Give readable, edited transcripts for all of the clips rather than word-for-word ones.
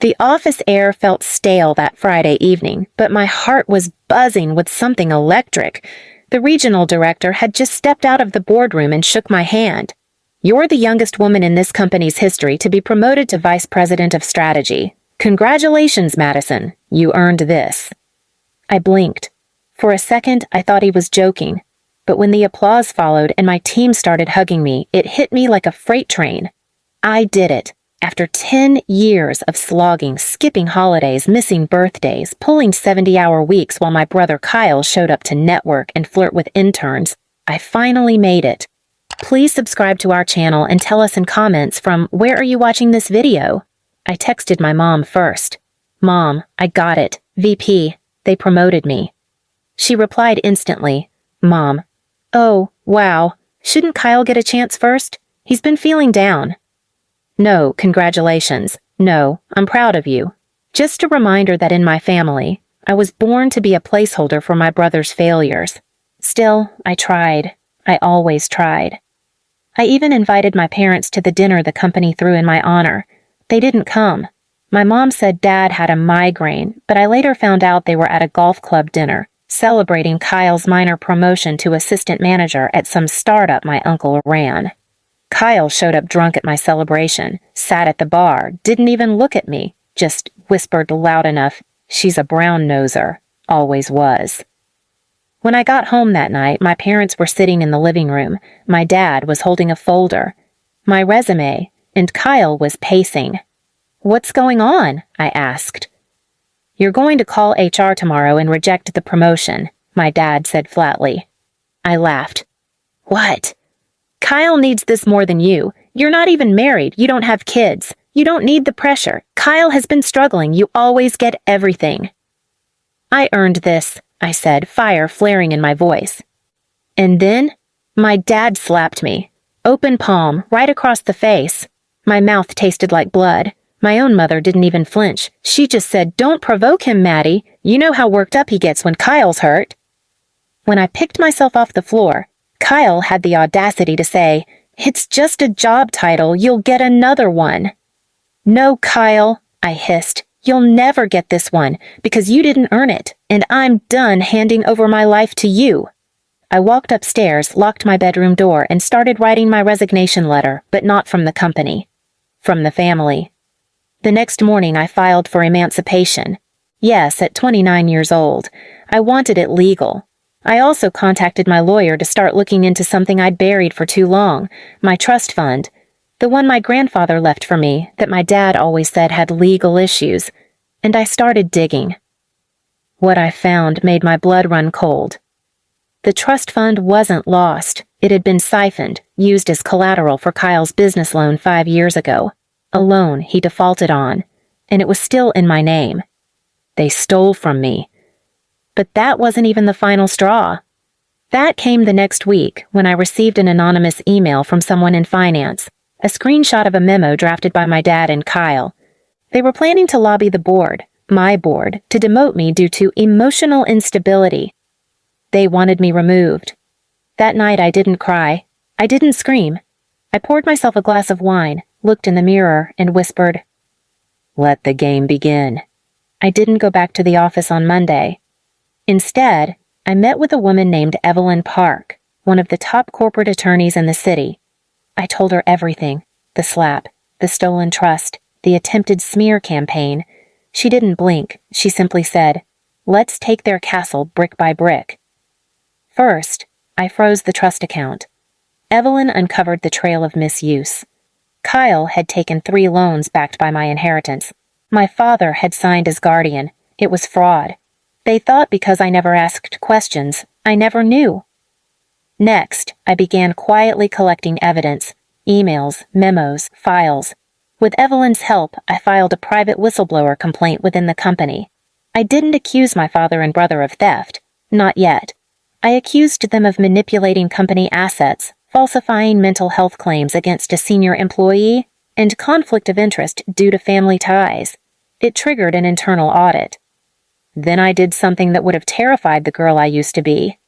The office air felt stale that Friday evening, but my heart was buzzing with something electric. The regional director had just stepped out of the boardroom and shook my hand. "You're the youngest woman in this company's history to be promoted to Vice President of Strategy. Congratulations, Madison. You earned this." I blinked. For a second, I thought he was joking. But when the applause followed and my team started hugging me, it hit me like a freight train. I did it. After 10 years of slogging, skipping holidays, missing birthdays, pulling 70-hour weeks while my brother Kyle showed up to network and flirt with interns, I finally made it. Please subscribe to our channel and tell us in comments from "Where are you watching this video?" I texted my mom first. "Mom, I got it. VP. They promoted me." She replied instantly. "Mom. Oh, wow. Shouldn't Kyle get a chance first? He's been feeling down." "No, congratulations. No, I'm proud of you. Just a reminder that in my family, I was born to be a placeholder for my brother's failures. Still, I tried. I always tried." I even invited my parents to the dinner the company threw in my honor. They didn't come. My mom said Dad had a migraine, but I later found out they were at a golf club dinner, celebrating Kyle's minor promotion to assistant manager at some startup my uncle ran. Kyle showed up drunk at my celebration, sat at the bar, didn't even look at me, just whispered loud enough, "She's a brown-noser, always was." When I got home that night, my parents were sitting in the living room. My dad was holding a folder, my resume, and Kyle was pacing. "What's going on?" I asked. "You're going to call HR tomorrow and reject the promotion," my dad said flatly. I laughed. "What? Kyle needs this more than you. You're not even married. You don't have kids. You don't need the pressure. Kyle has been struggling. You always get everything." "I earned this," I said, fire flaring in my voice. And then, my dad slapped me. Open palm, right across the face. My mouth tasted like blood. My own mother didn't even flinch. She just said, "Don't provoke him, Maddie. You know how worked up he gets when Kyle's hurt." When I picked myself off the floor, Kyle had the audacity to say, "It's just a job title. You'll get another one." "No, Kyle," I hissed. "You'll never get this one because you didn't earn it, and I'm done handing over my life to you." I walked upstairs, locked my bedroom door, and started writing my resignation letter, but not from the company. From the family. The next morning I filed for emancipation. Yes, at 29 years old. I wanted it legal. I also contacted my lawyer to start looking into something I'd buried for too long, my trust fund. The one my grandfather left for me, that my dad always said had legal issues, and I started digging. What I found made my blood run cold. The trust fund wasn't lost. It had been siphoned, used as collateral for Kyle's business loan 5 years ago, a loan he defaulted on, and it was still in my name. They stole from me. But that wasn't even the final straw. That came the next week when I received an anonymous email from someone in finance. A screenshot of a memo drafted by my dad and Kyle. They were planning to lobby the board, my board, to demote me due to emotional instability. They wanted me removed. That night I didn't cry. I didn't scream. I poured myself a glass of wine, looked in the mirror, and whispered, "Let the game begin." I didn't go back to the office on Monday. Instead, I met with a woman named Evelyn Park, one of the top corporate attorneys in the city. I told her everything, the slap, the stolen trust, the attempted smear campaign. She didn't blink. She simply said, "Let's take their castle brick by brick." First, I froze the trust account. Evelyn uncovered the trail of misuse. Kyle had taken 3 loans backed by my inheritance. My father had signed as guardian. It was fraud. They thought because I never asked questions, I never knew. Next, I began quietly collecting evidence, emails, memos, files. With Evelyn's help, I filed a private whistleblower complaint within the company. I didn't accuse my father and brother of theft. Not yet. I accused them of manipulating company assets, falsifying mental health claims against a senior employee, and conflict of interest due to family ties. It triggered an internal audit. Then I did something that would have terrified the girl I used to be.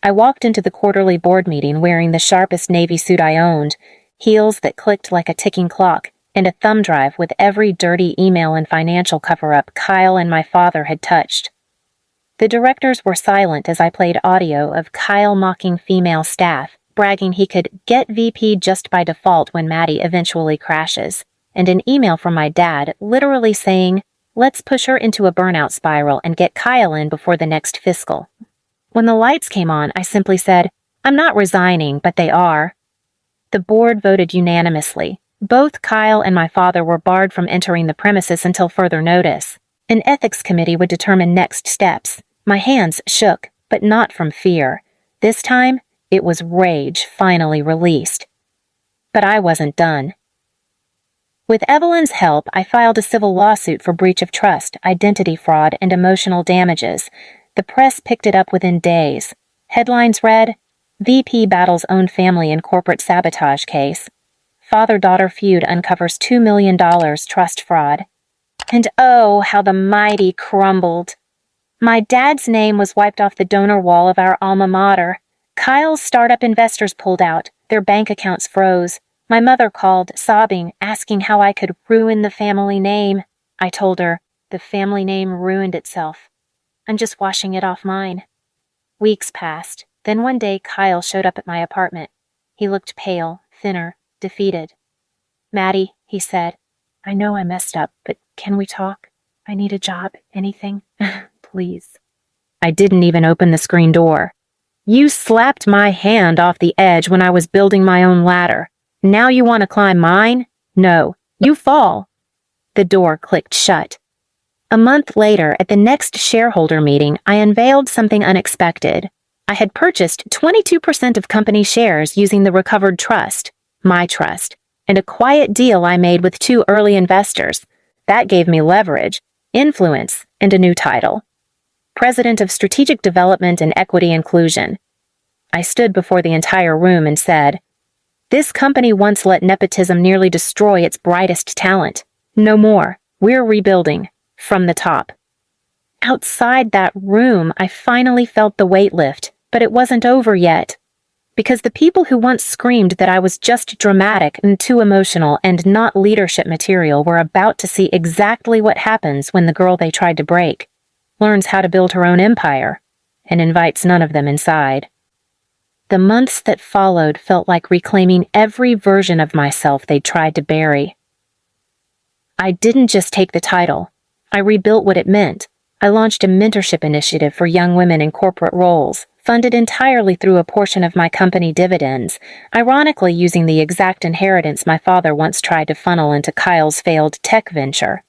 I walked into the quarterly board meeting wearing the sharpest navy suit I owned, heels that clicked like a ticking clock, and a thumb drive with every dirty email and financial cover-up Kyle and my father had touched. The directors were silent as I played audio of Kyle mocking female staff, bragging he could get VP just by default when Maddie eventually crashes, and an email from my dad literally saying, "Let's push her into a burnout spiral and get Kyle in before the next fiscal." When the lights came on, I simply said, "I'm not resigning, but they are." The board voted unanimously. Both Kyle and my father were barred from entering the premises until further notice. An ethics committee would determine next steps. My hands shook, but not from fear. This time, it was rage finally released. But I wasn't done. With Evelyn's help, I filed a civil lawsuit for breach of trust, identity fraud, and emotional damages. The press picked it up within days. Headlines read, "VP battles own family in corporate sabotage case. Father-daughter feud uncovers $2 million trust fraud." And oh, how the mighty crumbled. My dad's name was wiped off the donor wall of our alma mater. Kyle's startup investors pulled out. Their bank accounts froze. My mother called, sobbing, asking how I could ruin the family name. I told her, "The family name ruined itself. I'm just washing it off mine." Weeks passed. Then one day Kyle showed up at my apartment. He looked pale, thinner, defeated. "Maddie," he said, "I know I messed up, but can we talk? I need a job, anything, please." I didn't even open the screen door. "You slapped my hand off the edge when I was building my own ladder. Now you want to climb mine? No, you fall." The door clicked shut. A month later, at the next shareholder meeting, I unveiled something unexpected. I had purchased 22% of company shares using the recovered trust, my trust, and a quiet deal I made with 2 early investors. That gave me leverage, influence, and a new title. President of Strategic Development and Equity Inclusion. I stood before the entire room and said, "This company once let nepotism nearly destroy its brightest talent. No more. We're rebuilding. From the top." Outside that room, I finally felt the weight lift, but it wasn't over yet. Because the people who once screamed that I was just dramatic and too emotional and not leadership material were about to see exactly what happens when the girl they tried to break learns how to build her own empire and invites none of them inside. The months that followed felt like reclaiming every version of myself they'd tried to bury. I didn't just take the title. I rebuilt what it meant. I launched a mentorship initiative for young women in corporate roles, funded entirely through a portion of my company dividends, ironically using the exact inheritance my father once tried to funnel into Kyle's failed tech venture.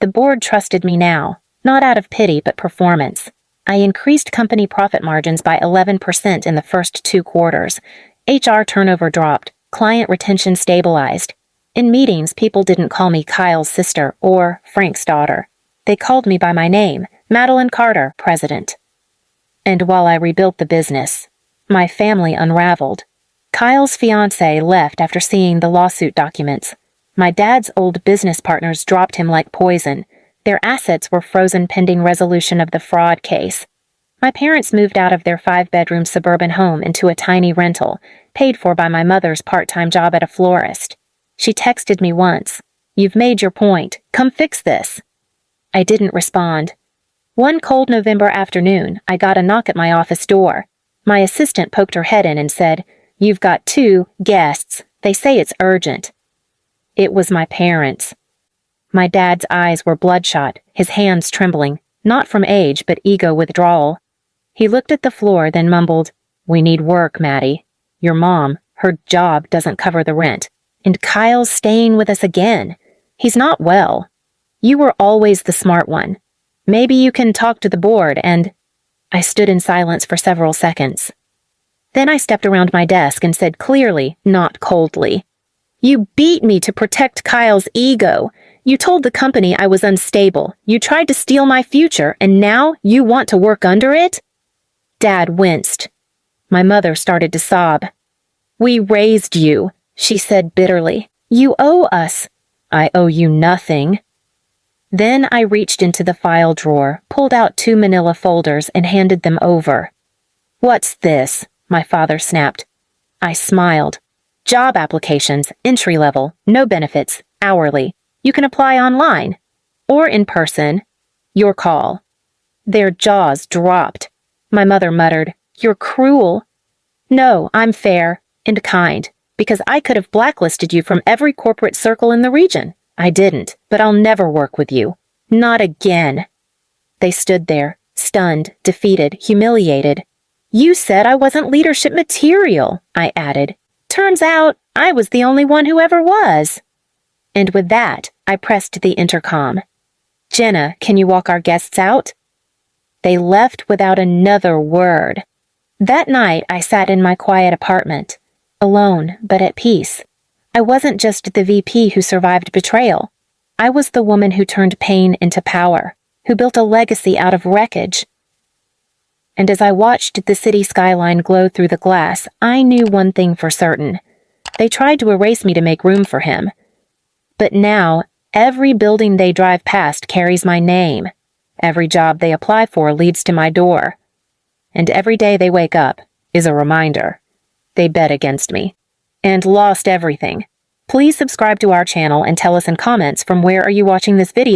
The board trusted me now, not out of pity but performance. I increased company profit margins by 11% in the first 2 quarters. HR turnover dropped, client retention stabilized. In meetings, people didn't call me Kyle's sister or Frank's daughter. They called me by my name, Madeline Carter, President. And while I rebuilt the business, my family unraveled. Kyle's fiancée left after seeing the lawsuit documents. My dad's old business partners dropped him like poison. Their assets were frozen pending resolution of the fraud case. My parents moved out of their 5-bedroom suburban home into a tiny rental, paid for by my mother's part-time job at a florist. She texted me once, "You've made your point. Come fix this." I didn't respond. One cold November afternoon, I got a knock at my office door. My assistant poked her head in and said, "You've got 2 guests. They say it's urgent." It was my parents. My dad's eyes were bloodshot, his hands trembling, not from age but ego withdrawal. He looked at the floor, then mumbled, "We need work, Maddie. Your mom, her job doesn't cover the rent. And Kyle's staying with us again. He's not well. You were always the smart one. Maybe you can talk to the board and—" I stood in silence for several seconds. Then I stepped around my desk and said clearly, not coldly, "You beat me to protect Kyle's ego. You told the company I was unstable. You tried to steal my future, and now you want to work under it?" Dad winced. My mother started to sob. "We raised you," she said bitterly. "You owe us." "I owe you nothing." Then I reached into the file drawer, pulled out 2 manila folders, and handed them over. "What's this?" my father snapped. I smiled. "Job applications, entry level, no benefits, hourly. You can apply online. Or in person. Your call." Their jaws dropped. My mother muttered, "You're cruel." "No, I'm fair and kind, because I could have blacklisted you from every corporate circle in the region. I didn't, but I'll never work with you. Not again." They stood there, stunned, defeated, humiliated. "You said I wasn't leadership material," I added. "Turns out I was the only one who ever was." And with that, I pressed the intercom. "Jenna, can you walk our guests out?" They left without another word. That night, I sat in my quiet apartment, alone but at peace. I wasn't just the VP who survived betrayal. I was the woman who turned pain into power, who built a legacy out of wreckage. And as I watched the city skyline glow through the glass, I knew one thing for certain. They tried to erase me to make room for him. But now, every building they drive past carries my name. Every job they apply for leads to my door. And every day they wake up is a reminder. They bet against me. And lost everything. Please subscribe to our channel and tell us in comments from where are you watching this video.